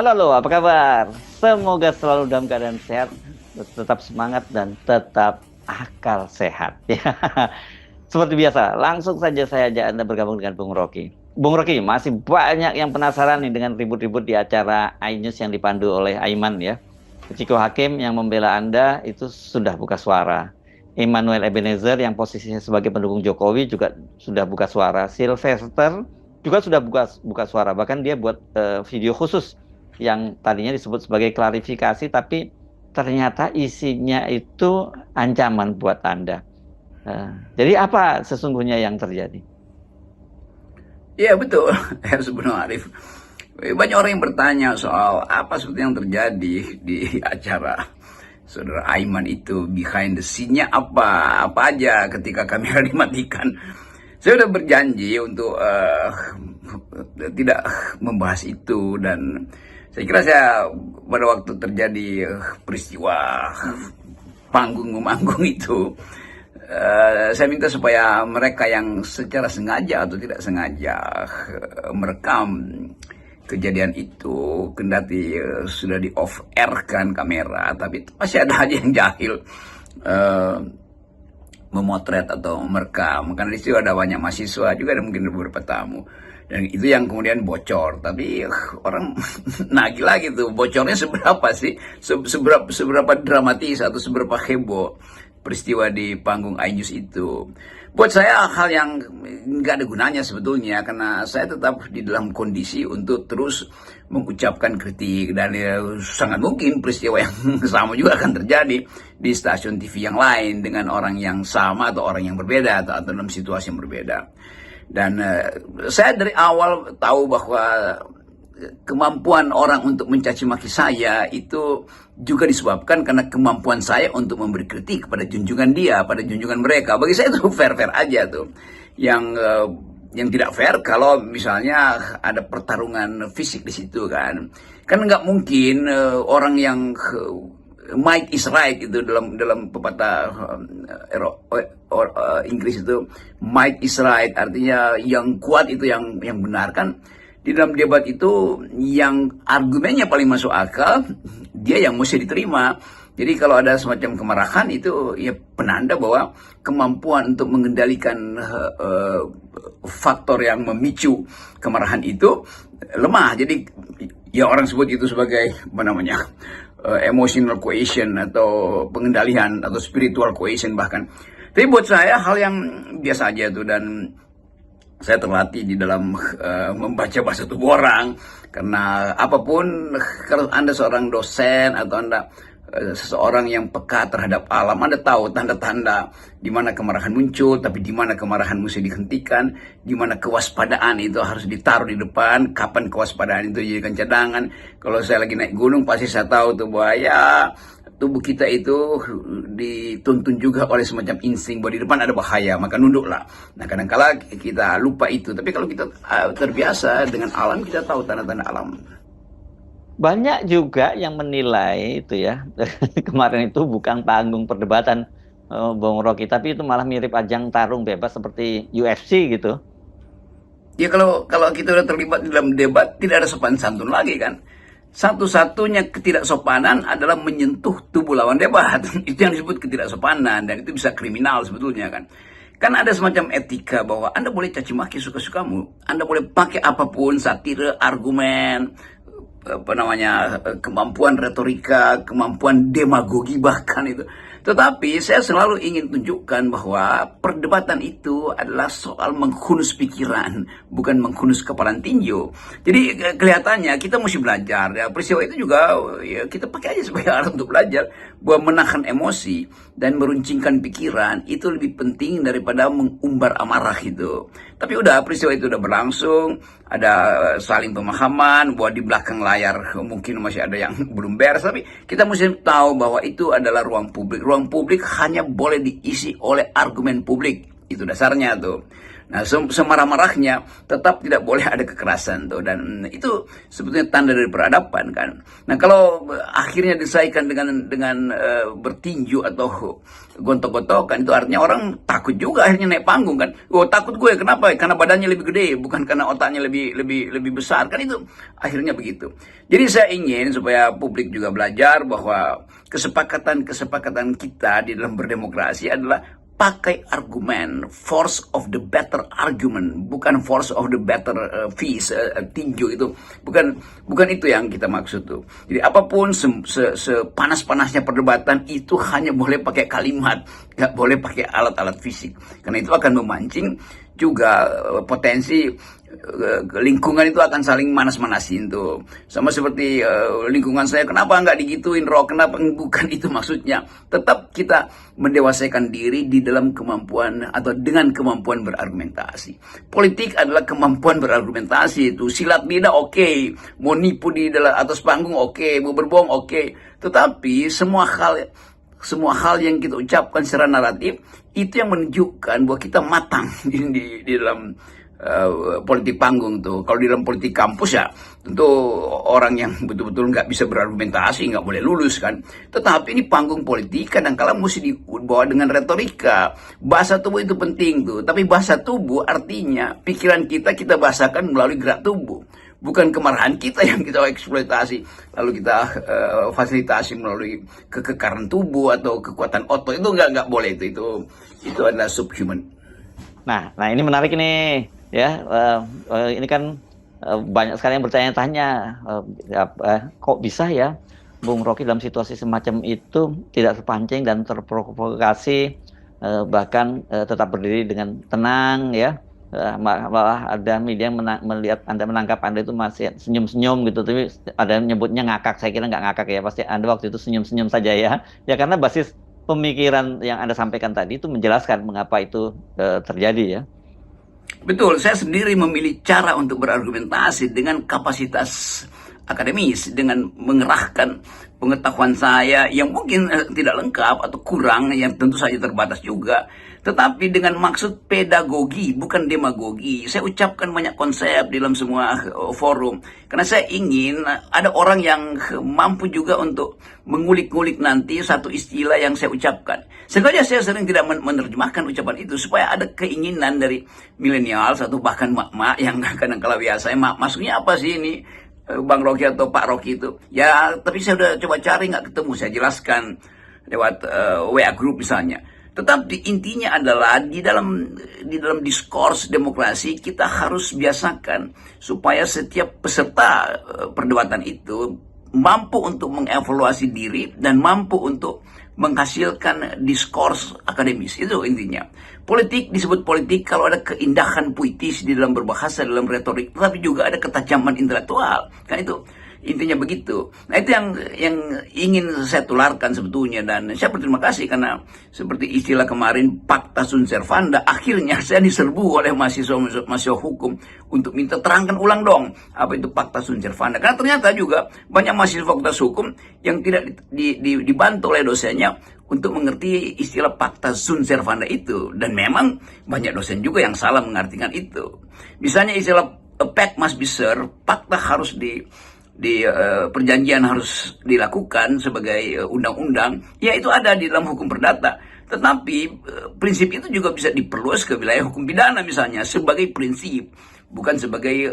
Halo, apa kabar? Semoga selalu dalam keadaan sehat, tetap semangat dan tetap akal sehat. Ya, seperti biasa, langsung saja saya ajak Anda bergabung dengan Bung Rocky. Bung Rocky, masih banyak yang penasaran nih dengan ribut-ribut di acara iNews yang dipandu oleh Aiman ya. Ciko Hakim yang membela Anda itu sudah buka suara. Emmanuel Ebenezer yang posisinya sebagai pendukung Jokowi juga sudah buka suara. Sylvester juga sudah buka suara. Bahkan dia buat video khusus yang tadinya disebut sebagai klarifikasi, tapi ternyata isinya itu ancaman buat Anda. Jadi apa sesungguhnya yang terjadi? Iya betul, harus benar Arif. Banyak orang yang bertanya soal apa sebetulnya yang terjadi di acara Saudara Aiman itu, behind the scene-nya apa aja ketika kamera dimatikan. Saya sudah berjanji untuk tidak membahas itu, dan saya kira saya pada waktu terjadi peristiwa panggung memanggung itu, saya minta supaya mereka yang secara sengaja atau tidak sengaja merekam kejadian itu, kendati sudah di off air kan kamera, tapi masih ada aja yang jahil memotret atau merekam. Karena di situ ada banyak mahasiswa juga, ada mungkin beberapa tamu, dan itu yang kemudian bocor. Tapi orang nagih lagi tuh, bocornya seberapa sih, seberapa dramatis atau seberapa heboh peristiwa di panggung iNews itu. Buat saya hal yang nggak ada gunanya sebetulnya, karena saya tetap di dalam kondisi untuk terus mengucapkan kritik, dan sangat mungkin peristiwa yang sama juga akan terjadi di stasiun TV yang lain dengan orang yang sama atau orang yang berbeda, atau dalam situasi yang berbeda. Dan saya dari awal tahu bahwa kemampuan orang untuk mencaci maki saya itu juga disebabkan karena kemampuan saya untuk memberi kritik pada junjungan dia, pada junjungan mereka. Bagi saya itu fair-fair aja tuh. Yang tidak fair kalau misalnya ada pertarungan fisik di situ kan. Kan nggak mungkin orang yang might is right itu dalam pepatah Inggris itu, might is right artinya yang kuat itu yang benar kan. Di dalam debat itu yang argumennya paling masuk akal, dia yang mesti diterima. Jadi kalau ada semacam kemarahan itu ya penanda bahwa kemampuan untuk mengendalikan faktor yang memicu kemarahan itu lemah. Jadi ya orang sebut itu sebagai apa namanya, emotional cohesion atau pengendalian atau spiritual cohesion bahkan. Tapi buat saya hal yang biasa aja tuh, dan saya terlatih di dalam membaca bahasa tubuh orang. Karena apapun, kalau Anda seorang dosen atau Anda seseorang yang peka terhadap alam, Anda tahu tanda-tanda di mana kemarahan muncul, tapi di mana kemarahan mesti dihentikan, di mana kewaspadaan itu harus ditaruh di depan, kapan kewaspadaan itu dijadikan cadangan. Kalau saya lagi naik gunung, pasti saya tahu tuh bahwa ya tubuh kita itu dituntun juga oleh semacam insting bahwa di depan ada bahaya, maka nunduklah. Nah kadang-kala kita lupa itu, tapi kalau kita terbiasa dengan alam, kita tahu tanda-tanda alam. Banyak juga yang menilai itu ya, kemarin itu bukan panggung perdebatan Bung Rocky, tapi itu malah mirip ajang tarung bebas seperti UFC gitu. Ya kalau kita udah terlibat di dalam debat, tidak ada sopan santun lagi kan. Satu-satunya ketidaksopanan adalah menyentuh tubuh lawan debat. Itu yang disebut ketidaksopanan, dan itu bisa kriminal sebetulnya kan. Kan ada semacam etika bahwa Anda boleh caci maki suka-sukamu, Anda boleh pakai apapun, satire, argumen, apa namanya, kemampuan retorika, kemampuan demagogi bahkan itu. Tetapi saya selalu ingin tunjukkan bahwa perdebatan itu adalah soal menghunus pikiran, bukan menghunus kepalan tinju. Jadi kelihatannya kita mesti belajar. Ya, peristiwa itu juga ya, kita pakai aja sebagai alat untuk belajar bahwa menahan emosi dan meruncingkan pikiran itu lebih penting daripada mengumbar amarah itu. Tapi udah, peristiwa itu udah berlangsung, ada saling pemahaman bahwa di belakang layar mungkin masih ada yang belum beres, tapi kita mesti tahu bahwa itu adalah ruang publik. Ruang publik hanya boleh diisi oleh argumen publik. Itu dasarnya tuh. Nah, semarah-marahnya tetap tidak boleh ada kekerasan tuh, dan itu sebetulnya tanda dari peradaban kan. Nah, kalau akhirnya diselesaikan dengan bertinju atau gontok-gontokan, itu artinya orang takut juga akhirnya naik panggung kan. Oh, takut gue kenapa? Karena badannya lebih gede, bukan karena otaknya lebih besar kan, itu akhirnya begitu. Jadi saya ingin supaya publik juga belajar bahwa kesepakatan kita di dalam berdemokrasi adalah pakai argumen, force of the better argument, bukan force of the better tinju itu, bukan itu yang kita maksud tuh. Jadi apapun sepanas-panasnya perdebatan itu hanya boleh pakai kalimat, nggak boleh pakai alat-alat fisik, karena itu akan memancing juga potensi lingkungan itu akan saling manas-manasin tuh. Sama seperti lingkungan saya, kenapa nggak digituin Rock, kenapa, bukan itu maksudnya. Tetap kita mendewasaikan diri di dalam kemampuan atau dengan kemampuan berargumentasi. Politik adalah kemampuan berargumentasi itu. Silat lidah oke, mau nipu di dalam atas panggung oke, mau berbohong oke. Tetapi semua hal yang kita ucapkan secara naratif itu yang menunjukkan bahwa kita matang di dalam politik panggung tuh. Kalau di dalam politik kampus ya tentu orang yang betul-betul nggak bisa berargumentasi nggak boleh lulus kan. Tetapi ini panggung politik kadang-kala mesti dibawa dengan retorika. Bahasa tubuh itu penting tuh. Tapi bahasa tubuh artinya pikiran kita bahasakan melalui gerak tubuh. Bukan kemarahan kita yang kita eksploitasi lalu kita fasilitasi melalui kekekaran tubuh atau kekuatan otot. Itu nggak boleh itu adalah subhuman. Nah ini menarik ini ya. Ini kan banyak sekali yang bertanya-tanya, kok bisa ya Bung Rocky dalam situasi semacam itu tidak terpancing dan terprovokasi, bahkan tetap berdiri dengan tenang ya. Malah ada media yang melihat Anda, menangkap Anda itu masih senyum-senyum gitu, tapi ada yang nyebutnya ngakak. Saya kira nggak ngakak ya, pasti Anda waktu itu senyum-senyum saja ya. Ya karena basis pemikiran yang Anda sampaikan tadi itu menjelaskan mengapa itu terjadi ya. Betul, saya sendiri memilih cara untuk berargumentasi dengan kapasitas akademis, dengan mengerahkan pengetahuan saya yang mungkin tidak lengkap atau kurang, yang tentu saja terbatas juga, tetapi dengan maksud pedagogi, bukan demagogi. Saya ucapkan banyak konsep di dalam semua forum, karena saya ingin ada orang yang mampu juga untuk mengulik-ngulik nanti satu istilah yang saya ucapkan. Sengaja saya sering tidak menerjemahkan ucapan itu, supaya ada keinginan dari milenial atau bahkan mak-mak yang kadang-kala biasa, maksudnya apa sih ini Bang Rocky atau Pak Rocky itu? Ya, tapi saya udah coba cari nggak ketemu. Saya jelaskan lewat WA group misalnya. Tetapi intinya adalah di dalam diskurs demokrasi kita harus biasakan supaya setiap peserta perdebatan itu mampu untuk mengevaluasi diri dan mampu untuk menghasilkan diskurs akademis. Itu intinya. Politik disebut politik kalau ada keindahan puitis di dalam berbahasa, dalam retorik, tetapi juga ada ketajaman intelektual. Kan itu intinya begitu. Nah, itu yang ingin saya tularkan sebetulnya, dan saya berterima kasih karena seperti istilah kemarin fakta sunt servanda, akhirnya saya diserbu oleh mahasiswa hukum untuk minta terangkan ulang dong apa itu fakta sunt servanda. Karena ternyata juga banyak mahasiswa fakultas hukum yang tidak dibantu oleh dosennya untuk mengerti istilah fakta sunt servanda itu, dan memang banyak dosen juga yang salah mengartikan itu. Misalnya istilah a fact must be served, fakta harus perjanjian harus dilakukan sebagai undang-undang, ya itu ada di dalam hukum perdata. Tetapi prinsip itu juga bisa diperluas ke wilayah hukum pidana misalnya sebagai prinsip, bukan sebagai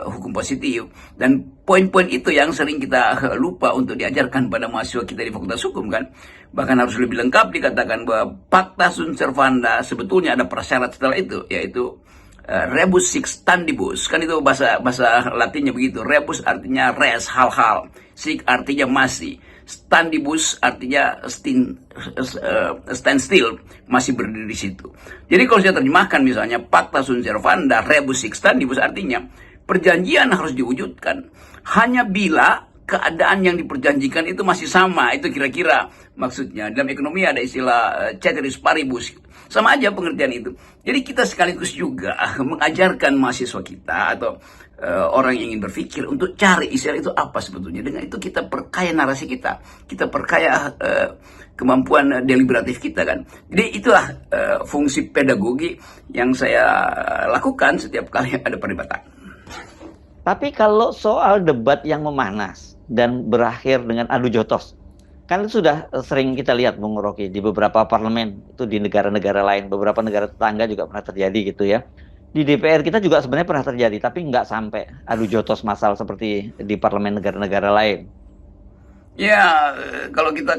hukum positif. Dan poin-poin itu yang sering kita lupa untuk diajarkan pada mahasiswa kita di Fakultas Hukum kan. Bahkan harus lebih lengkap dikatakan bahwa fakta sunt servanda sebetulnya ada prasyarat setelah itu, yaitu rebus sic stantibus, kan itu bahasa Latinnya begitu. Rebus artinya res, hal-hal, sic artinya masih, stantibus artinya stand still, masih berdiri di situ. Jadi kalau saya terjemahkan misalnya fakta sunt servanda rebus sic stantibus, artinya perjanjian harus diwujudkan hanya bila keadaan yang diperjanjikan itu masih sama. Itu kira-kira maksudnya. Dalam ekonomi ada istilah ceteris paribus, sama aja pengertian itu. Jadi kita sekaligus juga mengajarkan mahasiswa kita atau orang yang ingin berpikir untuk cari istilah itu apa sebetulnya. Dengan itu kita perkaya narasi kita perkaya kemampuan deliberatif kita kan. Jadi itulah fungsi pedagogi yang saya lakukan setiap kali ada perdebatan. Tapi kalau soal debat yang memanas dan berakhir dengan adu jotos, kan itu sudah sering kita lihat Bung Rocky di beberapa parlemen itu di negara-negara lain, beberapa negara tetangga juga pernah terjadi gitu ya. Di DPR kita juga sebenarnya pernah terjadi, tapi nggak sampai adu jotos massal seperti di parlemen negara-negara lain. Ya, kalau kita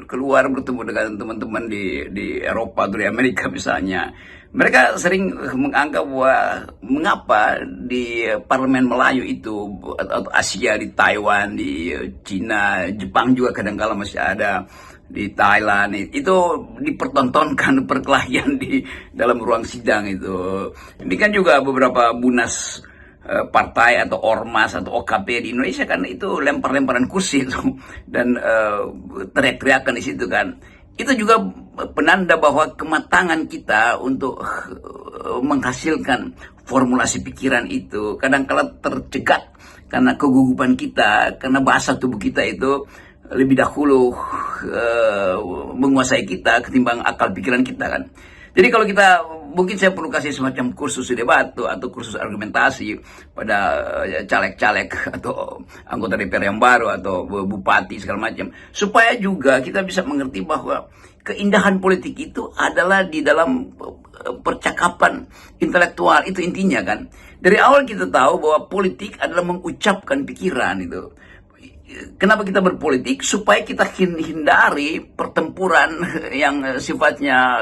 keluar bertemu dengan teman-teman di Eropa atau di Amerika misalnya, mereka sering menganggap bahwa mengapa di parlemen Melayu itu atau Asia, di Taiwan, di Cina, Jepang juga kadang-kala masih ada, di Thailand itu dipertontonkan perkelahian di dalam ruang sidang itu. Ini kan juga beberapa munas partai atau ormas atau OKP di Indonesia kan itu lempar-lemparan kursi itu dan teriak-teriakan di situ kan. Itu juga penanda bahwa kematangan kita untuk menghasilkan formulasi pikiran itu kadang-kala tercegat karena kegugupan kita, karena bahasa tubuh kita itu lebih dahulu menguasai kita ketimbang akal pikiran kita kan. Jadi kalau kita, mungkin saya perlu kasih semacam kursus debat atau kursus argumentasi pada caleg-caleg atau anggota DPR yang baru atau bupati segala macam, supaya juga kita bisa mengerti bahwa keindahan politik itu adalah di dalam percakapan intelektual, itu intinya kan. Dari awal kita tahu bahwa politik adalah mengucapkan pikiran itu. Kenapa kita berpolitik? Supaya kita hindari pertempuran yang sifatnya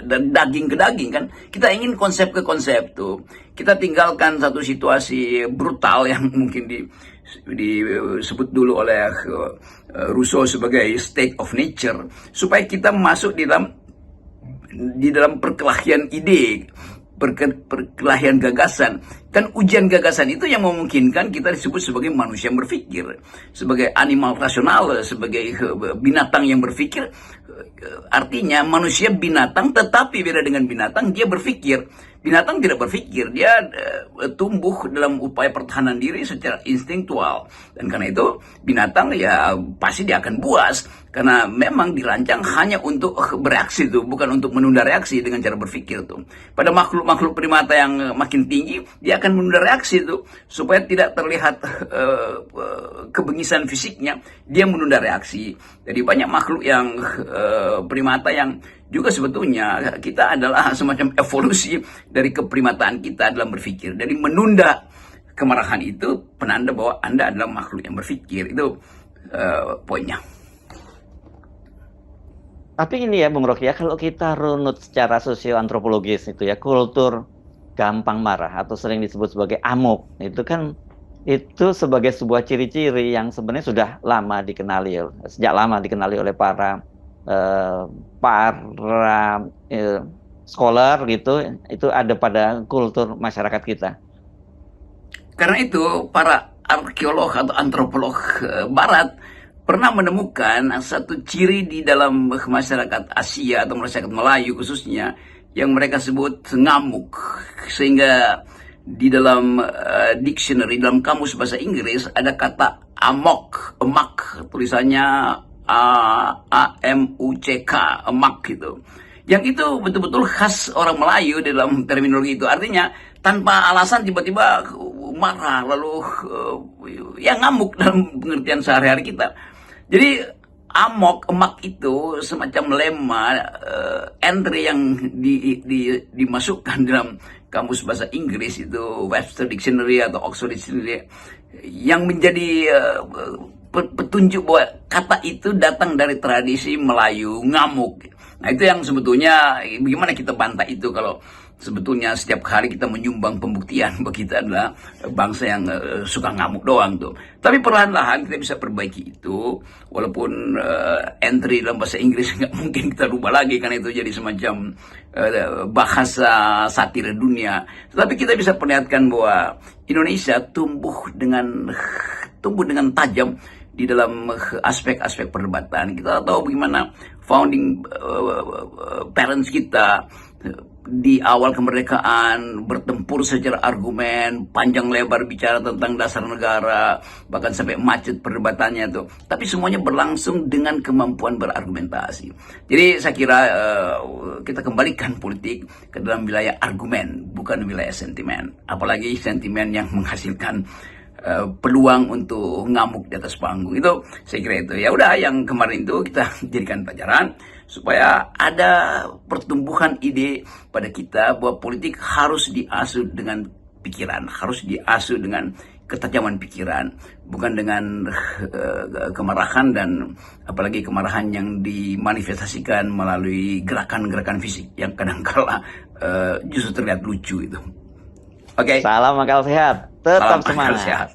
dan daging ke daging kan. Kita ingin konsep ke konsep tuh. Kita tinggalkan satu situasi brutal yang mungkin disebut dulu oleh Rousseau sebagai state of nature, supaya kita masuk di dalam perkelahian ide, perkelahian gagasan. Dan ujian gagasan itu yang memungkinkan kita disebut sebagai manusia yang berpikir, sebagai animal rasional, sebagai binatang yang berpikir. Artinya manusia binatang, tetapi beda dengan binatang, dia berpikir. Binatang tidak berpikir, dia tumbuh dalam upaya pertahanan diri secara instinktual. Dan karena itu binatang ya pasti dia akan buas, karena memang dirancang hanya untuk bereaksi tuh, bukan untuk menunda reaksi dengan cara berpikir tuh. Pada makhluk-makhluk primata yang makin tinggi, dia akan menunda reaksi tuh supaya tidak terlihat kebengisan fisiknya, dia menunda reaksi. Jadi banyak makhluk yang primata yang juga sebetulnya kita adalah semacam evolusi dari keprimataan kita dalam berpikir. Dari menunda kemarahan itu penanda bahwa Anda adalah makhluk yang berpikir. Itu poinnya. Tapi ini ya Bung Rocky ya, kalau kita runut secara sosioantropologis itu ya, kultur gampang marah atau sering disebut sebagai amok, itu kan itu sebagai sebuah ciri-ciri yang sebenarnya sudah lama dikenali, sejak lama dikenali oleh para scholar gitu, itu ada pada kultur masyarakat kita. Karena itu para arkeolog atau antropolog barat pernah menemukan satu ciri di dalam masyarakat Asia atau masyarakat Melayu khususnya yang mereka sebut ngamuk, sehingga di dalam dictionary, dalam kamus bahasa Inggris ada kata amok, emak, tulisannya AMUCK, emak gitu. Yang itu betul-betul khas orang Melayu dalam terminologi itu. Artinya tanpa alasan tiba-tiba marah, lalu ya ngamuk dalam pengertian sehari-hari kita. Jadi amok, emak itu semacam lema entry yang dimasukkan dalam kamus bahasa Inggris itu, Webster Dictionary atau Oxford Dictionary, yang menjadi petunjuk bahwa kata itu datang dari tradisi Melayu, ngamuk. Nah itu yang sebetulnya, bagaimana kita bantah itu kalau sebetulnya setiap hari kita menyumbang pembuktian bahwa kita adalah bangsa yang suka ngamuk doang tuh. Tapi perlahan-lahan kita bisa perbaiki itu, walaupun entry dalam bahasa Inggris nggak mungkin kita rubah lagi karena itu jadi semacam bahasa satir dunia. Tetapi kita bisa perlihatkan bahwa Indonesia tumbuh dengan tajam di dalam aspek-aspek perdebatan. Kita tahu bagaimana founding parents kita di awal kemerdekaan bertempur secara argumen, panjang lebar bicara tentang dasar negara, bahkan sampai macet perdebatannya tuh. Tapi semuanya berlangsung dengan kemampuan berargumentasi. Jadi saya kira kita kembalikan politik ke dalam wilayah argumen, bukan wilayah sentimen. Apalagi sentimen yang menghasilkan peluang untuk ngamuk di atas panggung. Itu saya kira itu. Ya udah, yang kemarin itu kita jadikan pelajaran supaya ada pertumbuhan ide pada kita bahwa politik harus diasuh dengan pikiran, harus diasuh dengan ketajaman pikiran, bukan dengan kemarahan, dan apalagi kemarahan yang dimanifestasikan melalui gerakan-gerakan fisik yang kadang-kala justru terlihat lucu itu. Oke. Salam akal sehat, tetap Salam akal semangat. sehat.